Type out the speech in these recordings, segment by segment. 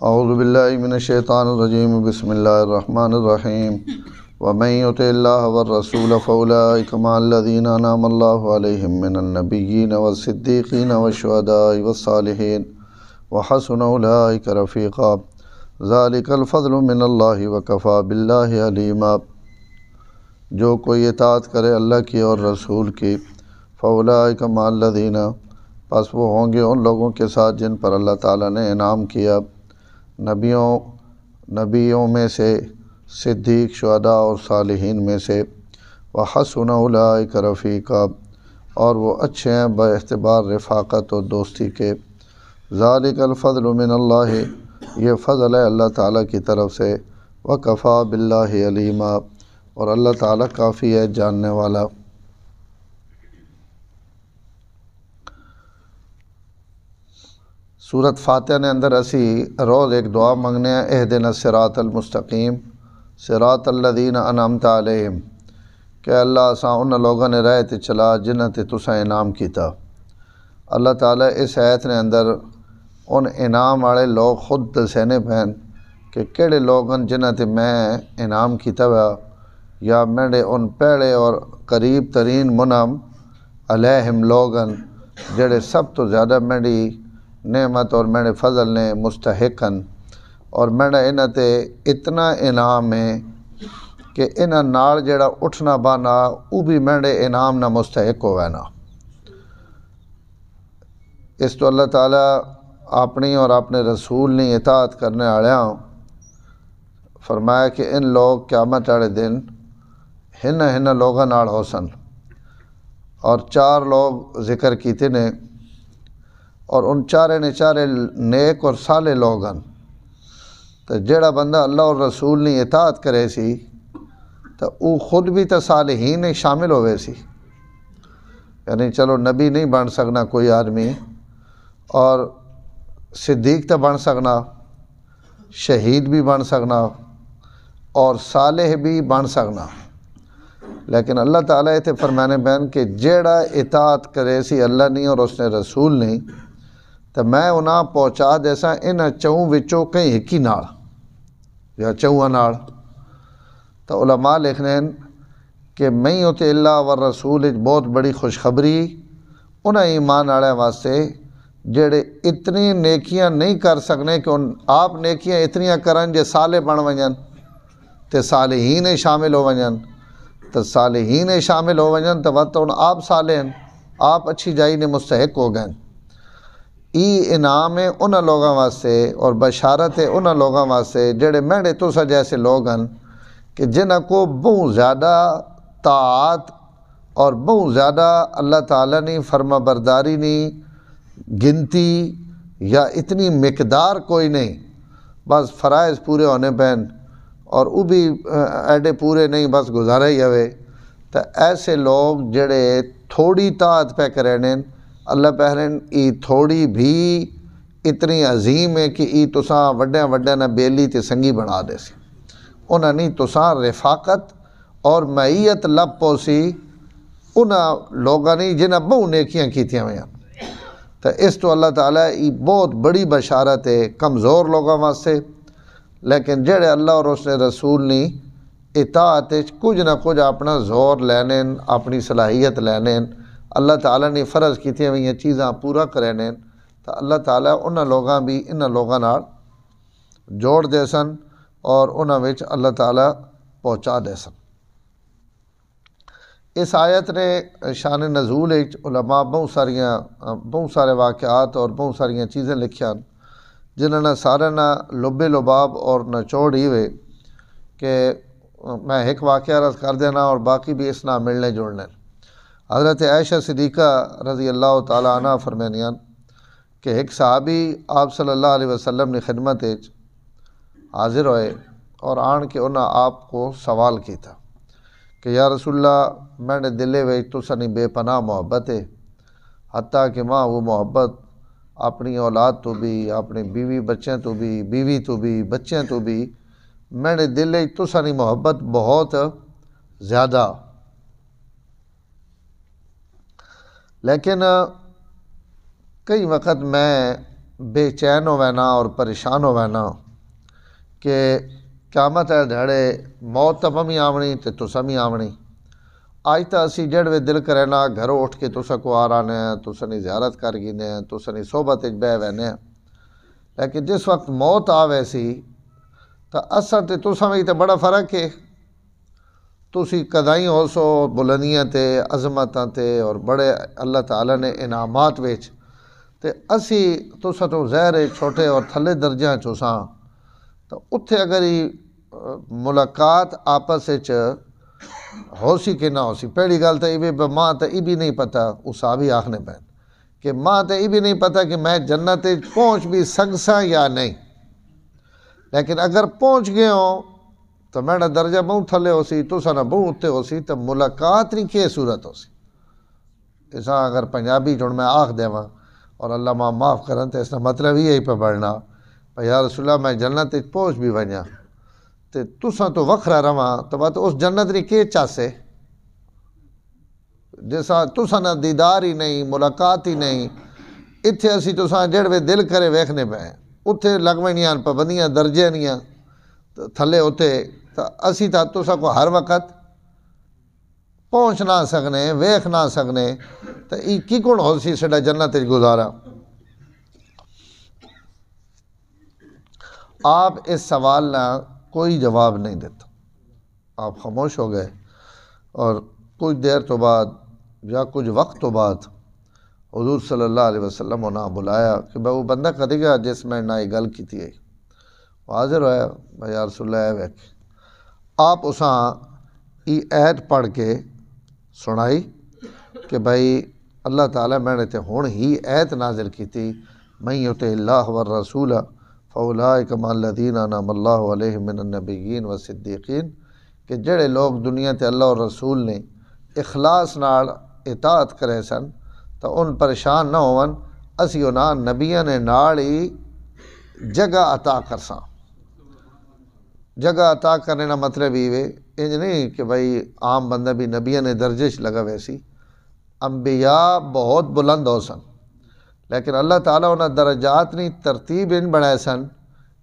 اعوذ باللہ من الشیطان الرجیم بسم اللہ الرحمن الرحیم ومن یطع اللہ والرسول فاولئک مع الذین انعم اللہ علیہم من النبیین والصدیقین والشہداء والصالحین وحسن اولئک رفیقا ذلک الفضل من اللہ وکفی باللہ علیما۔ جو کوئی اطاعت کرے اللہ کی اور رسول کی، فاولئک مع الذین، پس وہ ہوں گے ان لوگوں کے ساتھ جن پر اللہ تعالیٰ نے انعام کیا، نبیوں میں سے، صدیق، شہداء اور صالحین میں سے، وحسن اولئک رفیقا، اور وہ اچھے ہیں باعتبار رفاقت اور دوستی کے۔ ذالک الفضل من اللہ، یہ فضل ہے اللہ تعالیٰ کی طرف سے، وکفی باللہ علیما، اور اللہ تعالیٰ کافی ہے جاننے والا۔ سورت فاتحہ نے اندر اسی روز ایک دعا منگنے ہیں، اہدنا الصراط المستقیم صراط الذین انعمت علیہم، کہ اللہ اساں ان لوگوں نے راہ تے چلا جنہاں تے تساں انعام کیتا۔ اللہ تعالیٰ اس آیت نے اندر ان انعام والے لوگ خود دسینے پہن کہ کہڑے لوگن جنہاں تے میں انعام کیتا ہوا، یا میرے ان پہلے اور قریب ترین منعم علیہم لوگن جڑے سب تو زیادہ میری نعمت اور میرے فضل نے مستحقن، اور میرا انہاں تے اتنا انعام ہے کہ انہاں نال جڑا اٹھنا بانا وہ بھی میرے انعام نہ مستحق ہوئے نا۔ اس تو اللہ تعالیٰ اپنی اور اپنے رسول نے اطاعت کرنے آڑیاں فرمایا کہ ان لوگ قیامت والے دن ہن لوگاں نال ہوسن، اور چار لوگ ذکر کیتے نے، اور ان چارے نے چارے نیک اور صالح لوگ ہیں۔ تو جڑا بندہ اللہ اور رسول نے اطاعت کرے سی تو وہ خود بھی تو صالحین میں شامل ہوئے سی، یعنی چلو نبی نہیں بن سکنا کوئی آدمی، اور صدیق تو بن سکنا، شہید بھی بن سکنا، اور صالح بھی بن سکنا، لیکن اللہ تعالیٰ یہ فرمانے بین کہ جیڑا اطاعت کرے سی اللہ نہیں اور اس نے رسول نہیں، تو میں انہاں پہنچا دیسا انہاں چوں وچوں کہیں ہکی نال یا چوں نال۔ تو علماء لکھنے ہیں کہ میں یطع اللہ والرسول ایک بہت بڑی خوشخبری انہاں ایمان والے واسطے جڑے اتنی نیکیاں نہیں کر سکنے کہ آپ نیکیاں اتنیاں کرن جے صالح بن ونجن تے صالحین شامل ہو ونجن، تو صالحین شامل ہو ونجن تو وقت آپ صالح ہیں، آپ اچھی جائی نے مستحق ہو گئے۔ ای انعام ہے انہاں لوگوں واسطے اور بشارت ہے انہاں لوگوں واسطے جڑے میرے تسا جیسے لوگ ہیں کہ جنہاں کو بہت زیادہ طاعت اور بہت زیادہ اللہ تعالیٰ نے فرما برداری نہیں گنتی یا اتنی مقدار کوئی نہیں، بس فرائض پورے ہونے پہن اور وہ بھی ایڈے پورے نہیں بس گزارے ہی ہوئے۔ تو ایسے لوگ جڑے تھوڑی طاعت پہ کریں اللہ پہلیں ای تھوڑی بھی اتنی عظیم ہے کہ ای تساں وڈے نہ بیلی تے سنگی بنا دے سی، انہاں نہیں تساں رفاقت اور معیت لب پوسی انہاں لوگاں نہیں جنہاں بہت نیکیاں کیتیاں ہوئیں۔ تو اس تو اللہ تعالیٰ ای بہت بڑی بشارت ہے کمزور لوگوں واسطے، لیکن جڑے اللہ اور اس نے رسول نہیں اطاعت کچھ نہ کچھ اپنا زور لینے، اپنی صلاحیت لینے، اللہ تعالیٰ نے فرض کیتیاں ہوئی چیزاں پورا کرنے، تو اللہ تعالیٰ انہاں لوگاں بھی انہاں لوگاں نال جوڑ دے سن اور انہاں وچ اللہ تعالیٰ پہنچا دے سن۔ اس آیت نے شان نزول علماء بہت سارے واقعات اور بہت ساریاں چیزیں لکھیاں جنہوں نے سارے نہ لبے لباب اور نچوڑ ہی ہوئے کہ میں ایک واقعہ رض کر دینا اور باقی بھی اس نہ ملنے جڑنے۔ حضرت عائشہ صدیقہ رضی اللہ تعالیٰ عنہ فرمانیاں کہ ایک صحابی آپ صلی اللہ علیہ وسلم نے خدمت حاضر ہوئے اور آن کے انہاں آپ کو سوال کیتا کہ یا رسول اللہ میرے دلے وچ تساں بے پناہ محبت ہے، حتیٰ کہ ماں وہ محبت اپنی اولاد تو بھی، اپنے بیوی بچیں تو بھی، بیوی تو بھی، بچیں تو بھی، میرے دل وچ تساں محبت بہت زیادہ، لیکن کئی وقت میں بے چین ہونا اور پریشان ہونا کہ قیامت ہے دھڑے موت تو بھی آونی تے تسا بھی آونی۔ آج تو اسی جڑے دل کرے نا گھروں اٹھ کے تسا کو آ رہے ہیں، تسا نے زیارت کر گئے ہیں، تسا نے صحبت بہ وینے ہیں، لیکن جس وقت موت آوے سی تو اساں تے تسا میں تے بڑا فرق ہے۔ تسی کدائیں ہو سو بلندیاں تے عظمتاں تے اور بڑے اللہ تعالیٰ نے انعامات ویچ تے اسی تسا تو ظاہر چھوٹے اور تھلے درجہ چوساں، تو اتھے اگر ملاقات آپس ہو سی کہ نہ ہو سی، پہلی گل تو یہ ماں تو یہ بھی نہیں پتہ، اس بھی آخنے پین کہ ماں تو یہ بھی نہیں پتہ کہ میں جنت پہنچ بھی سکساں یا نہیں، لیکن اگر پہنچ گئے ہوں تو میرا درجہ بہت تھلے ہو سی، تو سنا بہت اتنے ہو سی، تو ملاقات نہیں کیے صورت ہو سی۔ ایسا اگر پنجابی جڑ میں آخ دے وہاں اور اللہ ماں معاف کرن تو اس کا مطلب یہی پہ بڑھنا یا رسول اللہ میں جنت پہنچ بھی ونیا تے تساں تو وکھرا رواں تو بات اس جنت نے کے چاسے جیسا تساں نہ دیدار ہی نہیں، ملاقات ہی نہیں، اتھے اسی تساں جڑے دل کرے ویکھنے پہ اتھے لگوینیاں پابندیاں درجے نیاں تھلے اتھے تو اسی تا تساں کو ہر وقت پہنچ نہ سکنے، ویکھ نہ سکنے، تو یہ کی کون ہو سی سڈا جنت گزارا۔ آپ اس سوال نہ کوئی جواب نہیں دیتا، آپ خاموش ہو گئے، اور کچھ دیر تو بعد یا کچھ وقت تو بعد حضور صلی اللہ علیہ وسلم انہاں بلایا کہ بھائی وہ بندہ کدے گا جس میں نہ یہ گل کی ہے، حاضر ہوا بھائی یا رسول اللہ ہے آپ اساں ای عہد پڑھ کے سنائی کہ بھائی اللہ تعالیٰ میں نے تے ہون ہی عہد نازل کی تھی من یطع اللہ والرسول فاولئک مع الذین انعم اللہ علیہم من النبیین والصدیقین، کہ جڑے لوگ دنیا تے اللہ اور رسول نے اخلاص نال اطاعت کرے سن تو ان پریشان نہ ہون، اسی انہاں نبیاں نے نال ہی جگہ عطا کرساں۔ جگہ عطا کرنے کا مطلب یہ انج نہیں کہ بھائی عام بندہ بھی نبیاں نے درجے چ لگا ویسی، انبیاء بہت بلند ہو سن لیکن اللہ تعالیٰ انہاں درجات نہیں ترتیب ان بنائے سن،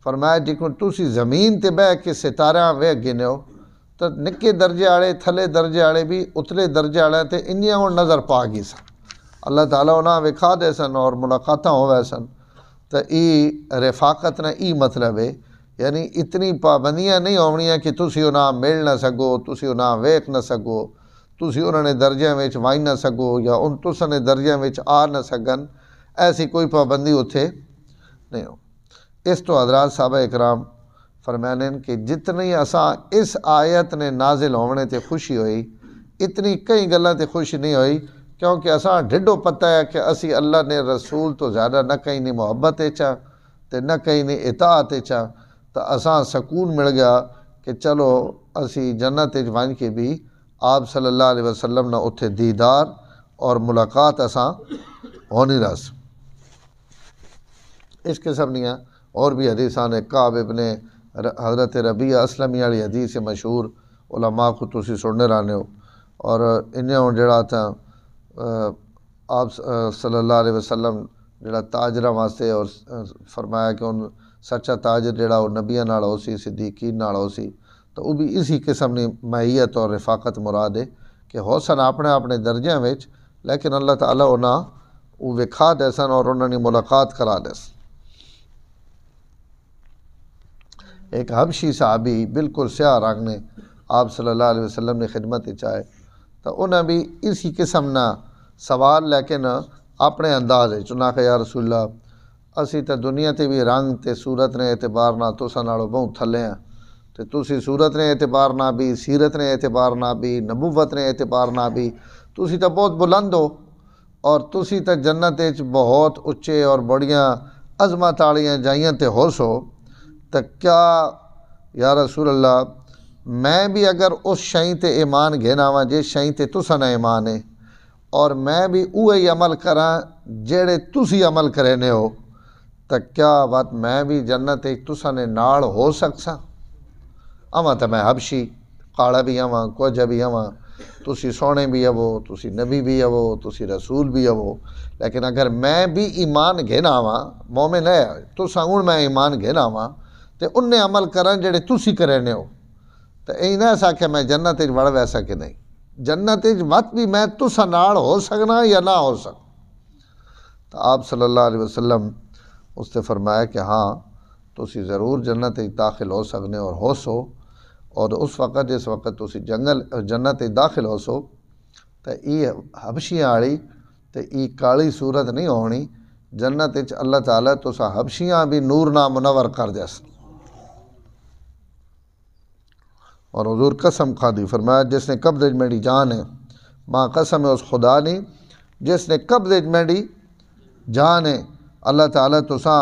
فرمایا جکو تسی زمین تے بہ کے ستارہ ویکھ گنے ہو تو نکے درجے والے تھلے درجے والے بھی اتلے درجے والے تے انیاں ہوں نظر پا گئی سن، اللہ تعالیٰ انہاں وکھا دے سن اور ملاقاتاں ہوئے سن۔ تو ای رفاقت نہ ای مطلب ہے، یعنی اتنی پابندیاں نہیں ہونیاں کہ تسی انہاں مل نہ سکو، تسی انہاں ویکھ نہ سکو، تسی انہاں نے درجیاں وچ وائی نہ سکو یا ان تساں نے درجیاں وچ آ نہ سکن، ایسی کوئی پابندی اتھے نہیں ہو۔ اس تو حضرات صحابہ اکرام فرمانے کہ جتنی اساں اس آیت نے نازل ہونے تے خوشی ہوئی اتنی کئی گلاں تے خوشی نہیں ہوئی، کیونکہ اساں ڈھڈو پتہ ہے کہ اسی اللہ نے رسول تو زیادہ نہ کہیں نہیں محبت چاہ تے نہ کہیں نہیں اطاعت چاہ، تو اساں سکون مل گیا کہ چلو اسی جنت ون کے بھی آپ صلی اللہ علیہ وسلم نہ اتھے دیدار اور ملاقات اساں ہونی رس۔ اس قسم نیاں اور بھی حدیثاں نے کعب ابن حضرت ربیعہ اسلمی والی حدیث مشہور علماء کو تسی سننے رہنے ہو، اور انہیں جڑا تھا آپ صلی اللہ علیہ وسلم جڑا تاجرہ واسطے اور فرمایا کہ ان سچا تاجر جڑا وہ نبیاں نال ہو سی، صدیقین نال ہو سی، تو وہ بھی اسی قسم کی معیت اور رفاقت مراد ہے کہ ہو سن اپنے اپنے درجیاں وچ، لیکن اللہ تعالیٰ انہاں وہ وکھا دے سن اور انہوں نے ملاقات کرا دے سن۔ ایک حبشی صحابی بالکل سیاہ رنگ نے آپ صلی اللہ علیہ وسلم نے خدمت چاہے تو انہیں بھی اسی قسم نہ سوال لیکن اپنے انداز ہے چنا کہ یا رسول اللہ اسی تا دنیا تے بھی رنگ تے صورت نے اعتبار نہ تساں نالوں بہت تھلے ہیں، تے تسی صورت نے اعتبار نہ بھی، سیرت نے اعتبار نہ بھی، نبوت نے اعتبار نہ بھی، تسی تا بہت بلند ہو اور تسی تا جنت وچ بہت اچے اور بڑیاں عظمت والیاں جائیاں تے ہو سو، تو کیا یا رسول اللہ میں بھی اگر اس شئیں تے ایمان گھناواں جس شئیں تے تساں نہ ایمان ہے اور میں بھی اوہی عمل کراں جڑے تسی عمل کرینے ہو، تو کیا بات میں بھی جنت تساں نے نال ہو سکساں؟ اواں تو میں حبشی کالا بھی آواں کچھ بھی آواں تسی سونے بھی ہو، تسی نبی بھی ہو، تسی رسول بھی ہو، لیکن اگر میں بھی ایمان گھنا وا مومن ہے تو ہن میں ایمان گھنا وا تے انہیں عمل کرن جڑے تسی کرنے ہو تو یہ نہ ایسا کہ میں جنت وڑ ویسا کہ نہیں، جنت وقت بھی میں تسا نال ہو سکنا یا نہ ہو سکنا۔ تو آپ صلی اللہ علیہ وسلم اس نے فرمایا کہ ہاں تسی ضرور جنت داخل ہو سکنے اور ہو سو، اور اس وقت جس وقت تسی جنت داخل ہو سو تو یہ حبشیاں والی تو یہ کالی صورت نہیں ہونی، جنت اللہ تعالیٰ تسا حبشیاں بھی نور نہ منور کر دیس۔ اور حضور قسم کھادی، فرمایا جس نے قبض میری جان ہے، ماں قسم ہے اس خدا نے جس نے قبض میری جان ہے، اللہ تعالیٰ تسا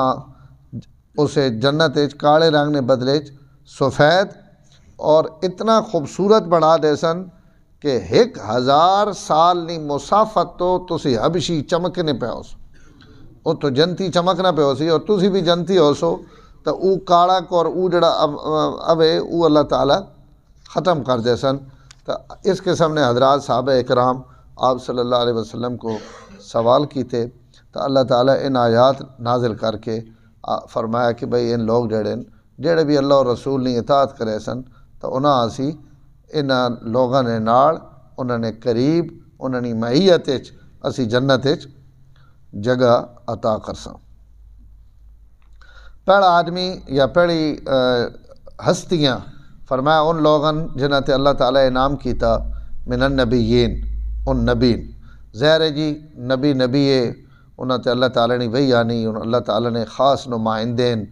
اسے جنت کالے رنگ نے بدلے سفید اور اتنا خوبصورت بنا دے سن کہ 1000 سال نی مسافت تو تسی حبشی چمکنے پہ ہو سو، وہ تو جنتی چمکنا پہ ہو سی اور تسی بھی جنتی ہو سو، تو او کالا اور او جڑا اوے او اللہ تعالیٰ ختم کر دے سن۔ تو اس قسم نے حضرات صحابہ اکرام آپ صلی اللہ علیہ وسلم کو سوال کیتے، تو اللہ تعالیٰ ان آیات نازل کر کے فرمایا کہ بھئی ان لوگ جڑے بھی اللہ اور رسول نے اطاعت کرے سن تو انہاں اسی ان لوگاں نے نال انہوں نے قریب انہوں نے معیت اسی جنت جگہ عطا کرساں۔ پہلا آدمی یا پہلی ہستیاں فرمایا ان لوگاں جنہاں تے اللہ تعالیٰ انعام کیتا من النبیین، ان نبین ظاہر ہے جی نبی ہے انہاں تے اللہ تعالیٰ نے وحی آنی، اللہ تعالیٰ نے خاص نمائندین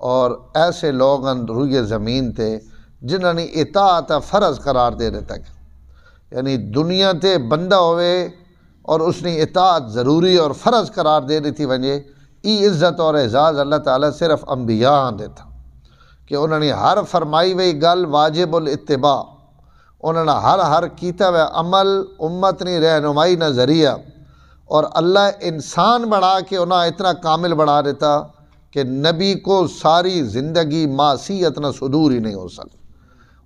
اور ایسے لوگاں روئے زمین تے جنہاں نے اطاعت فرض قرار دے دیتا کہ یعنی دنیا تے بندہ ہوئے اور اس نے اطاعت ضروری اور فرض قرار دے دیتی ونجے ای عزت اور اعزاز اللہ تعالیٰ صرف انبیاء دیتا کہ انہوں نے ہر فرمائی ہوئی گل واجب الاتباع، انہوں نے ہر کیتا ہوئے عمل امت نے رہنمائی نہ ذریعہ، اور اللہ انسان بڑھا کے انہیں اتنا کامل بڑھا دیتا کہ نبی کو ساری زندگی معصیت نہ صدور ہی نہیں ہو سکتی،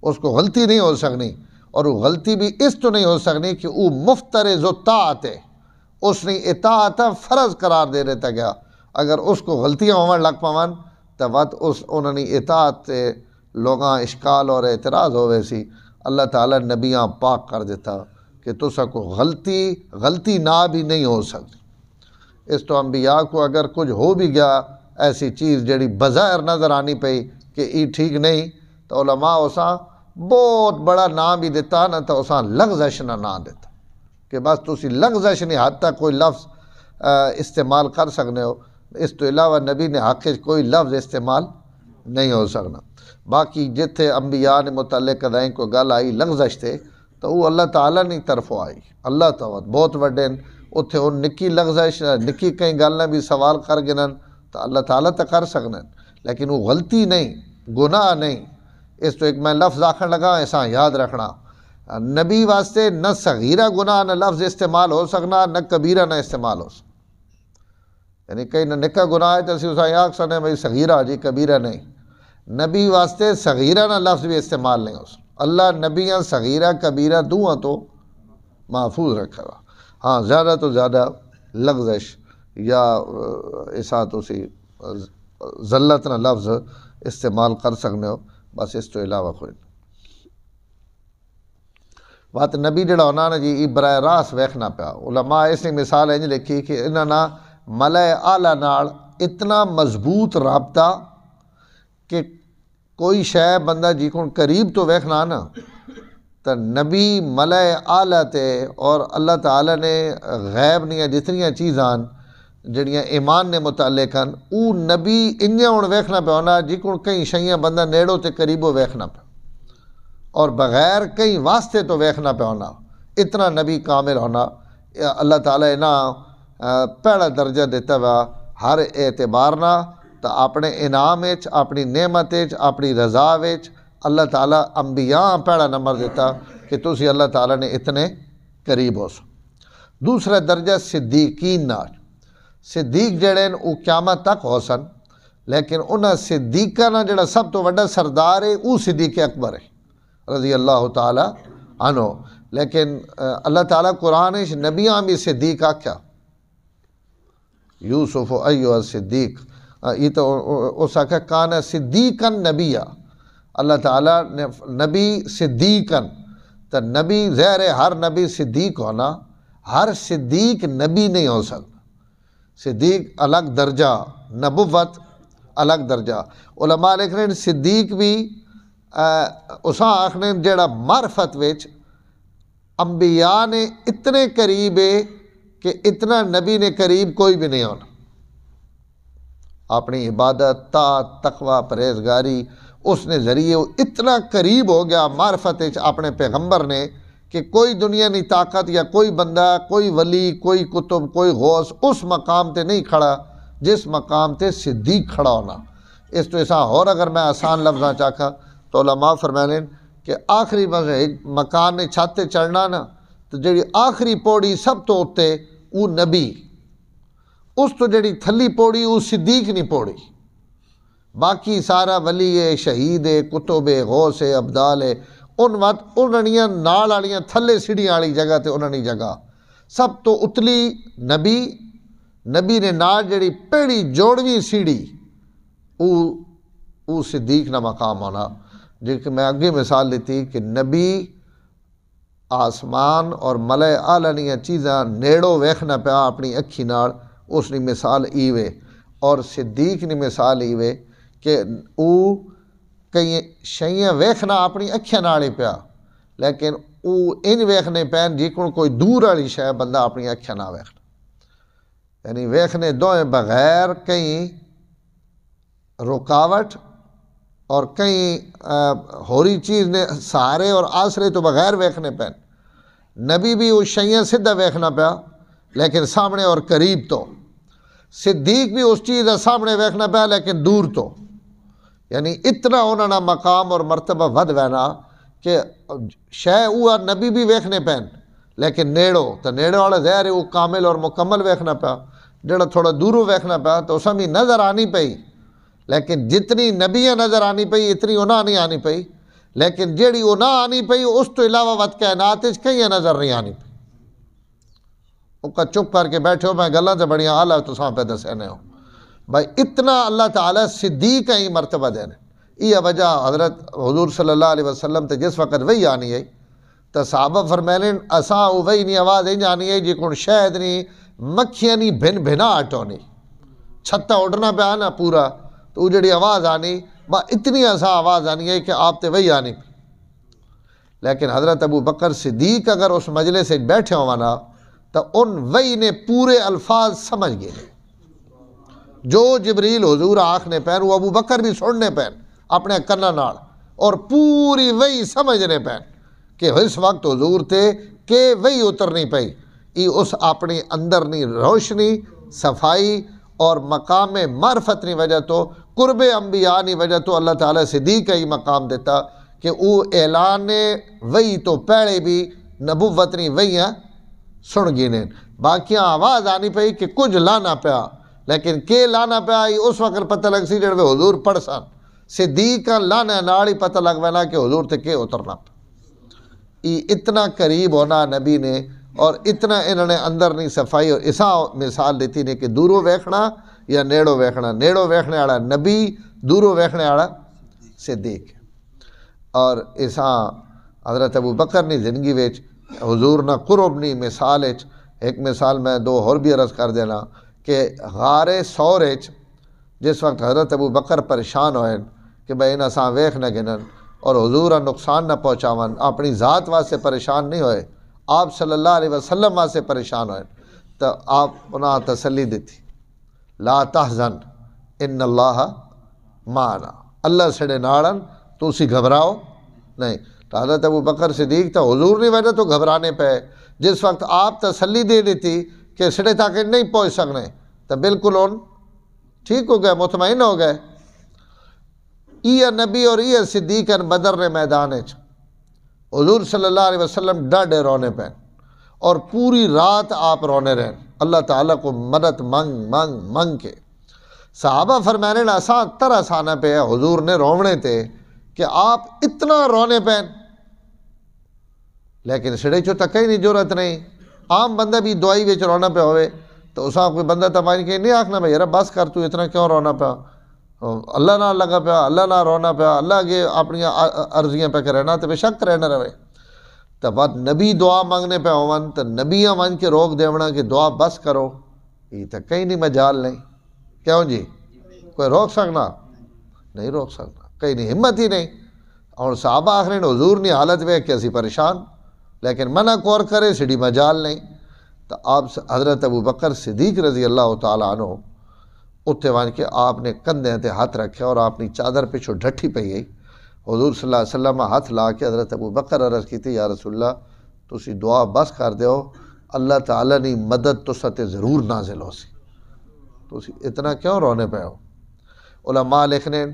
اس کو غلطی نہیں ہو سکنی، اور وہ غلطی بھی اس تو نہیں ہو سکنی کہ وہ مفترض اطاعت ہے، اس نے اطاعت فرض قرار دے دیتا گیا، اگر اس کو غلطیاں ہون لگ پاون تو وقت انہوں نے اطاعت لوگاں اشکال اور اعتراض ہوئے سی، اللہ تعالیٰ نبیاں پاک کر دیتا کہ تسا کو غلطی نہ بھی نہیں ہو سکتی۔ اس تو انبیاء کو اگر کچھ ہو بھی گیا ایسی چیز جڑی بظاہر نظر آنی پئی کہ یہ ٹھیک نہیں تو علماء اساں بہت بڑا نام بھی دیتا نہ تو اساں لغزش نہ دیتا کہ بس تسی لغزش نہیں حد تک کوئی لفظ استعمال کر سکنے ہو، اس تو علاوہ نبی نے حق کوئی لفظ استعمال نہیں ہو سکنا۔ باقی جتھے انبیاء نے متعلق ادائیں کو گل آئی لغزش تھے تو وہ اللہ تعالیٰ نے طرفوں آئی، اللہ تعالیٰ بہت وڈے اتھے ان نکی لغزش نکی کئی گلیں بھی سوال کر گنن تو اللہ تعالیٰ تو کر سکن، لیکن وہ غلطی نہیں گناہ نہیں۔ اس تو ایک میں لفظ آکھن لگا ایسا یاد رکھنا، نبی واسطے نہ صغیرہ گناہ نہ لفظ استعمال ہو سکنا نہ کبیرہ نہ استعمال ہو سکنا، یعنی کئی نہ نکا گناہ ہے تو اسی اسا آکھ سکنے بھائی صغیرہ جی کبیرہ نہیں، نبی واسطے صغیرہ نہ لفظ بھی استعمال نہیں ہو سکتا، اللہ نبیاں صغیرہ کبیرہ دعا تو محفوظ رکھا گا۔ ہاں زیادہ تو زیادہ لغزش یا ایسا تو سی ذلت نہ لفظ استعمال کر سکنے ہو، بس اس تو علاوہ کوئی نہیں۔ بات نبی جڑا ہونا نا جی براہ راست ویکھنا پیا، علماء اس نے مثال انج لکھی کہ انہاں نا ملائے اعلیٰ نال اتنا مضبوط رابطہ کہ کوئی شے بندہ جی کو قریب تو ویکھنا نا تو نبی ملائے اعلیٰ تے اور اللہ تعالیٰ نے غیب نیا جتنیاں چیزاں جڑیاں ایمان نے متعلق ہیں او نبی انجا ہوں ویکھنا پہ ہونا جی کو کئی شیاں بندہ نیڑوں تے قریبوں ویکھنا پہ اور بغیر کئی واسطے تو ویکھنا پہ ہونا، اتنا نبی کامل ہونا اللہ تعالیٰ نا پہلا درجہ دیتا ہوا ہر اعتبار نہ تو اپنے انعام اپنی نعمت اپنی رضا اللہ تعالیٰ انبیاء پہلا نمبر دیتا کہ تسی اللہ تعالیٰ نے اتنے قریب ہو سو۔ دوسرا درجہ صدیقین نال، صدیق جڑے وہ قیامت تک ہو سن، لیکن انہاں صدیقہ نا جڑا سب تو وڈا سردار ہے وہ صدیق اکبر ہے رضی اللہ تعالیٰ عنہ، لیکن اللہ تعالیٰ قرآن نبیاں بھی صدیق آکھیا، یوسف ایھا صدیق، یہ تو اس آکھا کان صدیقاً نبیا، اللہ تعالیٰ نے نبی صدیقاً، تو نبی ظاہر ہے ہر نبی صدیق ہونا، ہر صدیق نبی نہیں ہو سکتا، صدیق الگ درجہ، نبوت الگ درجہ۔ علماء لکھ رہے ہیں صدیق بھی اساں آخنے جڑا معرفت وچ انبیاء نے اتنے قریب ہے کہ اتنا نبی نے قریب کوئی بھی نہیں ہونا، اپنی عبادت، طاعت، تقوی، پرہیزگاری اس نے ذریعے وہ اتنا قریب ہو گیا معرفت اپنے پیغمبر نے کہ کوئی دنیا نہیں طاقت یا کوئی بندہ، کوئی ولی، کوئی کتب، کوئی غوث اس مقام تے نہیں کھڑا جس مقام تے صدیق کھڑا ہونا۔ اس تو ایسا اور اگر میں آسان لفظاں چاکھا تو علماء فرمانے کہ آخری مکان نے چھت تے چڑھنا نا، تو جڑی آخری پوڑی سب تو اتے وہ نبی، اس تو جڑی تھلی پوڑی وہ صدیق نہیں پوڑی، باقی سارا ولی ہے، شہید ہے، کتب ہے، غوث ہے، ابدال ہے، ان وقت انہاں نال والیاں تھلے سیڑھیاں والی جگہ تے انہاں دی جگہ سب تو اتلی نبی، نبی نے نال جڑی پہلی جوڑویں سیڑھی او صدیق نہ مقام ہونا۔ جی کہ میں اگے مثال دیتی کہ نبی آسمان اور ملائے اعلیٰ نیاں چیزاں نیڑوں ویکھنا پیا اپنی اکھی نال، اس نے مثال ایوے، اور صدیق نے مثال ایوے کہ او کئی شیئیں ویکھنا اپنی اکھیاں نال ہی پیا، لیکن او ان ویکھنے پین جیکن کوئی دور والی شے بندہ اپنی اکھیاں نہ ویکھنا، یعنی ویکھنے دوئیں بغیر کہیں رکاوٹ اور کہیں ہوری چیز نے سہارے اور آسرے تو بغیر ویکھنے پین۔ نبی بھی اس شیئیں سدھا ویکھنا پیا لیکن سامنے اور قریب تو، صدیق بھی اس چیز سامنے ویکھنا پیا لیکن دور تو، یعنی اتنا انہوں نے مقام اور مرتبہ ود وینا کہ شے وہ نبی بھی ویکھنے پین لیکن نیڑو، تو نیڑو والا ظاہر ہے وہ کامل اور مکمل ویکھنا پیا، جڑا تھوڑا دوروں ویکھنا پیا تو اساں بھی نظر آنی پئی، لیکن جتنی نبیاں نظر آنی پئی اتنی انہاں نہیں آنی پئی، لیکن جیڑی انہاں آنی پئی اس تو علاوہ ود کائنات وچ کئی نظر نہیں آنی پئی۔ وہ کا چپ کر کے بیٹھے ہو، میں گلاں تے بڑیاں اعلیٰ تساں پہ دسنے ہو بھائی، اتنا اللہ تعالیٰ صدیق ہی مرتبہ دینے۔ یہ وجہ حضرت حضور صلی اللہ علیہ وسلم تے جس وقت وہی آنی ہے تو صحابہ فرمائیں اساں وہی نہیں آواز ہی جانی ہے جی کون شاید نہیں مکھیاں نہیں بھن بھنا ہٹونی، چھتا اڑنا پیا نا پورا، تو جڑی آواز آنی با اتنی اساں آواز آنی ہے کہ آپ تے وہی آنی پی۔ لیکن حضرت ابو بکر صدیق اگر اس مجلس سے بیٹھے ہوانا تو ان وہی نے پورے الفاظ سمجھ گئے، جو جبریل حضور آکھنے پین وہ ابو بکر بھی سننے پین اپنے کناں نال، اور پوری وہی سمجھنے پین کہ اس وقت حضور تے کہ وہی اترنی پئی۔ یہ اس اپنی اندر نی روشنی، صفائی اور مقام معرفت نی وجہ تو، قرب انبیاء نی وجہ تو اللہ تعالیٰ صدیق کا ہی مقام دیتا کہ او اعلان وہی تو پہلے بھی نبوت نی وہیاں سن گئے، باقیاں آواز آنی پئی کہ کچھ لانا پیا، لیکن کہ لانا پیا اس وقت پتہ لگ سی جڑے حضور پڑھ سن، صدیق کا لانا نال ہی پتہ لگ وینا کہ حضور تے کہ اترنا پیا۔ یہ اتنا قریب ہونا نبی نے، اور اتنا انہوں نے اندر نہیں صفائی، اور اسا مثال دیتی نے کہ دوروں ویکھنا یا نیڑوں ویکھنا، نیڑوں ویکھنے والا نبی، دوروں ویکھنے والا صدیق۔ اور اسا حضرت ابو بکر نے زندگی وچ حضور نہ قرب نہیں مثال وچ، ایک مثال میں دو اور بھی عرض کر دینا کہ غار ثور وچ جس وقت حضرت ابو بکر پریشان ہوئے کہ بھائی انہاں اساں ویکھ نہ گنن اور حضور نقصان نہ پہنچاون، اپنی ذات واسطے پریشان نہیں ہوئے، آپ صلی اللہ علیہ وسلم واسطے پریشان ہوئے، تو آپ انہاں تسلی دیتی لا تحزن ان اللہ معنا، اللہ سڑے ناڑن تو اسی گھبراؤ نہیں۔ تو حضرت ابو بکر صدیق تو حضور نہیں وجہ تو گھبرانے پہ، جس وقت آپ تسلی دے دیتی کہ سڑے تاکہ نہیں پہنچ سکنے تو بالکل ان ٹھیک ہو گئے، مطمئن ہو گئے۔ یہ نبی اور یہ صدیق بدر نے میدان حضور صلی اللہ علیہ وسلم ڈاڈے رونے پہ، اور پوری رات آپ رونے رہے اللہ تعالیٰ کو مدد منگ منگ منگ کے۔ صحابہ فرمانے آسان طرح سانا پہ حضور نے رونے تھے کہ آپ اتنا رونے پہ لیکن سڑے چو تک ہی نہیں ضرورت نہیں. عام بندہ بھی دعائی وچ رونا پہ ہوئے تو اساں کوئی بندہ تمہیں کہ نہیں آکھنا بھائی یار بس کر تو اتنا کیوں رونا پیا, اللہ نہ لگا پیا, اللہ نہ رونا پیا, اللہ اگے اپنی عرضیاں پہ کرنا تو بے شک رہنا رہے. تو بات نبی دعا مانگنے پہ ہون تو نبیاں ون کے روک دیونا کہ دعا بس کرو, یہ تو کہیں نہیں مجال نہیں. کیوں جی کوئی روک سکنا نہیں, روک سکنا کہیں نہیں, ہمت ہی نہیں. اور صحابہ آخر حضور نے حالت ویکھ کے اسی پریشان, لیکن منع کور کرے سڑی مجال نہیں. تو آپ حضرت ابو بکر صدیق رضی اللہ تعالیٰ عنہ اتنے وان کے آپ نے کندھے تے ہاتھ رکھے اور اپنی چادر پچھو ڈھٹی پئی گئی. حضور صلی اللہ علیہ وسلم ہاتھ لا کے حضرت ابو بکر عرض کی تھی یا رسول اللہ تسی دعا بس کر دیو, اللہ تعالیٰ نے مدد تو ستے ضرور نازل ہو سی, تسی اتنا کیوں رونے پہ ہو. علماء لکھنے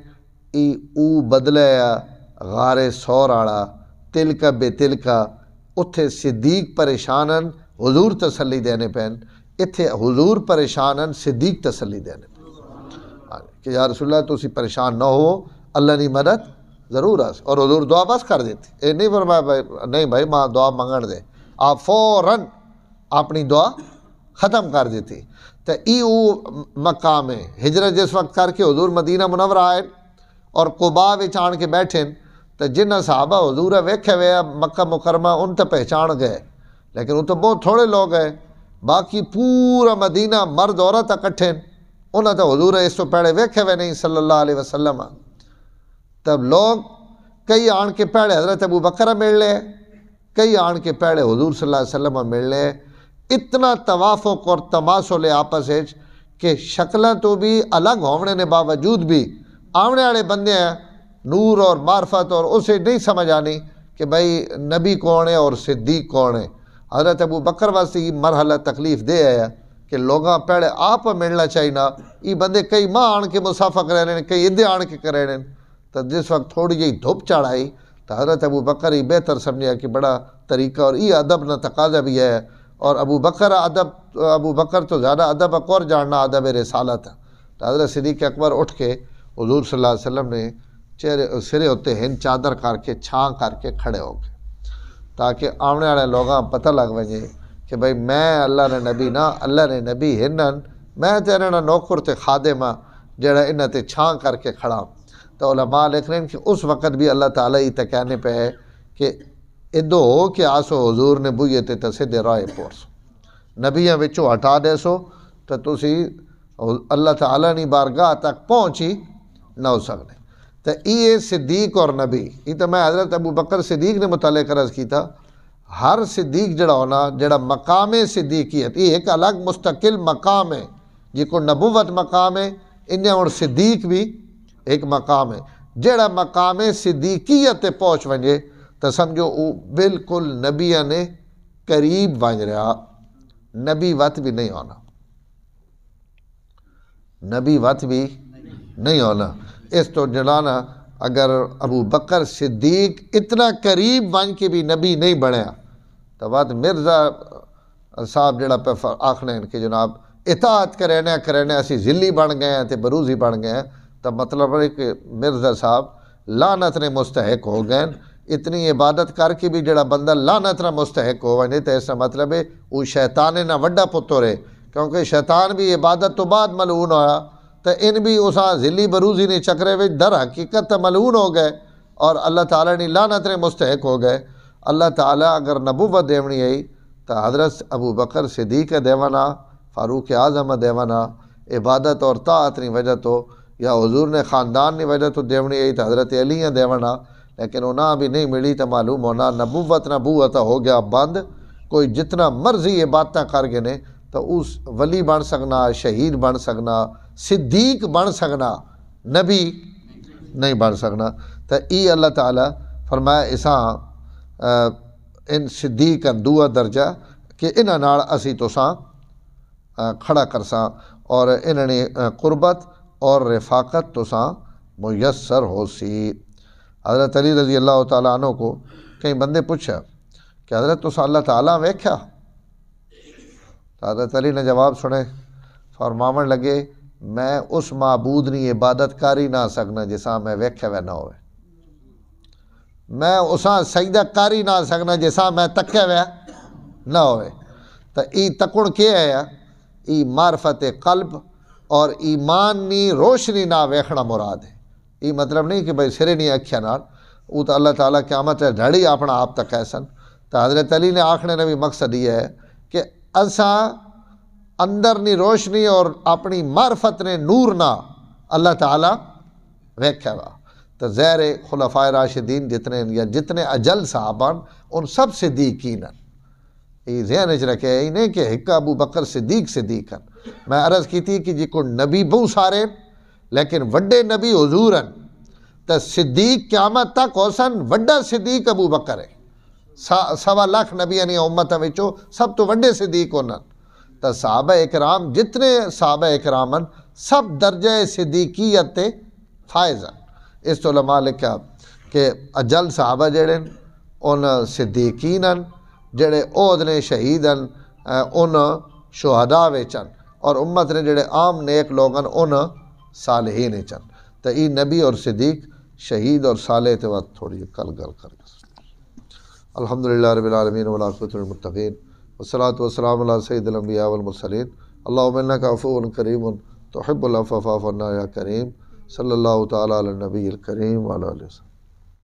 ای او بدلے غار سور آڑا تل کا بے تل کا, اتھے صدیق پریشانن حضور تسلی دینے پین, اتھے حضور پریشانن صدیق تسلی دینے پین کہ یا رسول اللہ تسی پریشان نہ ہو, اللہ نے مدد ضرور آس. اور حضور دعا بس کر دیتی, اے نہیں فرمایا بھائی نہیں بھائی ماں دعا منگن دے, آپ فوراً اپنی دعا ختم کر دیتی. تو ای او مقام ہے ہجرت جس وقت کر کے حضور مدینہ منورہ آئے اور قباء وچ آن کے بیٹھے تو جنہ صحابہ حضور ویکھے ہوئے مکہ مکرمہ ان تو پہچان گئے, لیکن وہ تو بہت تھوڑے لوگ ہیں. باقی پورا مدینہ مرد عورت اکٹھے انہوں تو حضور اس تو پہلے ویکھے ہوئے نہیں صلی اللہ علیہ وسلم. تب لوگ کئی آن کے پہلے حضرت ابو بکر مل لے, کئی آن کے پہلے حضور صلی اللہ علیہ وسلم مل لے. اتنا توافق اور تماسل ہے آپس کہ شکلیں تو بھی الگ ہونے نے باوجود بھی آمنے والے بندے ہیں نور اور معرفت, اور اسے نہیں سمجھ آنی کہ بھائی نبی کون ہے اور صدیق کون ہے. حضرت ابو بکر واسطے یہ مرحلہ تکلیف دے آیا کہ لوگاں پہلے آپ ملنا چاہیے نا, یہ بندے کئی ماہ آن کے مسافہ کرے رہے ہیں, کئی ادھے آن کے کرے رہے ہیں. تو جس وقت تھوڑی جی دھوپ چڑھائی تو حضرت ابو بکر ہی بہتر سمجھا کہ بڑا طریقہ اور یہ ادب نہ تقاضا بھی ہے. اور ابو بکر تو زیادہ ادب اکور جاننا ادب رسالت ہے. تو حضرت صدیق اکبر اٹھ کے حضور صلی اللہ علیہ وسلم نے چہرے سرے ہوتے ہن چادر کر کے چھاں کر کے کھڑے ہو گئے تاکہ آمنے والے لوگاں پتہ لگ وجے کہ بھئی میں اللہ نے نبی نہ, اللہ نے نبی ہنن, میں تیرے نہ نوکر تے خادم ہاں جڑا انہاں تے چھاں کر کے کھڑا. تو علماء لکھ رہے ہیں کہ اس وقت بھی اللہ تعالیٰ ہی تے کہنے پہ ہے کہ ادو ہو کہ آسو حضور نے بوئے تے تصدے رائے پورسو نبیاں وچوں ہٹا دے سو تو تسی اللہ تعالیٰ نے بارگاہ تک پہنچی نہ ہو سکنے. تو یہ صدیق اور نبی, یہ تو میں حضرت ابو بکر صدیق نے متعلق عرض کی تھا. ہر صدیق جڑا ہونا جڑا مقام صدیقیت یہ ایک الگ مستقل مقام ہے, جی کو نبوت مقام ہے انہیں اور صدیق بھی ایک مقام ہے. جڑا مقام صدیقیت پہنچ ونجے تو سمجھو وہ بالکل نبیاں نے قریب بن رہا, نبی وت بھی نہیں ہونا, نبی وت بھی نہیں ہونا. اس تو جلانا اگر ابو بکر صدیق اتنا قریب بن کے بھی نبی نہیں بنیا تو بات مرزا صاحب جڑا پہ آخنے ہیں کہ جناب اطاعت کرنے اسی ذلی بن گئے ہیں تے بروزی بن گئے ہیں, تو مطلب ہے کہ مرزا صاحب لعنت نے مستحق ہو گئے. اتنی عبادت کر کے بھی جڑا بندہ لعنت نہ مستحق ہو وجے تو اس کا مطلب ہے وہ شیطان نہ وڈا پتر ہے, کیونکہ شیطان بھی عبادت تو بعد ملعون ہویا تو ان بھی اساں ذلی بروزی نے چکرے وچ در حقیقت ملعون ہو گئے اور اللہ تعالیٰ نے لعنت نے مستحق ہو گئے. اللہ تعالیٰ اگر نبوت دیونی ہے تو حضرت ابو بکر صدیق دیوانا, فاروق اعظم دیوانا, عبادت اور طاعت کی وجہ تو یا حضور نے خاندان کی وجہ تو دیونی ہے تو حضرت علی دیوانا, لیکن انہاں بھی نہیں ملی تو معلوم ہونا نبوت ہو گیا بند. کوئی جتنا مرضی عبادتیں کر گئے نے تو اس ولی بن سکنا, شہید بن سکنا, صدیق بن سکنا, نبی نہیں بن سکنا. تو ای اللہ تعالیٰ فرمایا اساں ان صدیق دعا درجہ کہ انہاں نال اسی توساں کھڑا کرساں اور انہاں نے قربت اور رفاقت توساں میسر ہو سی. حضرت علی رضی اللہ تعالیٰ عنہ کو کئی بندے پوچھا کہ حضرت تو اللہ تعالیٰ ویکھیا؟ تو حضرت علی نے جواب سنے, فرماون لگے میں اس معبود نی عبادت کر ہی نہ سکنا جساں میں ویکھے وے نہ ہوئے. میں اساں سجدہ کر ہی نہ سکنا جیسا میں تکے ہویا نہ ہوئے. تو ای تکن کیا ہے؟ ای معرفت قلب اور ایمان نی روشنی نہ ویکھنا مراد ہے. ای مطلب نہیں کہ بھائی سرے نہیں اکھیا نال، وہ تو اللہ تعالیٰ قیامت ڈھڑی اپنا آپ تک ایسن. تو حضرت علی نے آخنے نے بھی مقصد یہ ہے کہ اساں اندر نی روشنی اور اپنی معرفت نے نور نہ اللہ تعالیٰ ویکھیا وا. تو زہر خلفائے راشدین جتنے یا جتنے اجل صحابہ ان سب صدیقین ہیں. یہ ذہن وچ رکھے یہ نہیں کہ ایک ابو بکر صدیق ہیں. میں عرض کی تھی کہ جی کو نبی بہت سارے لیکن وڈے نبی حضور ہیں. تو صدیق قیامت تک ہوسن وڈا صدیق ابو بکر ہے. 1.25 نبی یعنی امت وچوں سب تو وڈے صدیق ہونا. تو صحابہ اکرام جتنے صحابہ اکرام ہیں سب درجہ صدیقیت تے فائز ہیں. اس تو علماء لکھا کہ اجل صحابہ جڑے ان صدیقین ہیں، جڑے عہد نے شہید ہیں ان شہداء وچن، اور امت نے جڑے عام نیک لوگ ہیں ان صالحین وچن. تو ای نبی اور صدیق شہید اور صالح تے وقت تھوڑی کل گل کر گئے. الحمدللہ رب العالمین والعاقبۃ للمتقین والصلاۃ والسلام علی سید الانبیاء والمرسلین. اللہم انک عفو کریم تحب العفو فاعف عنا یا کریم. صلی اللہ تعالیٰ علی النبی الکریم وعلی آلہ وسلم.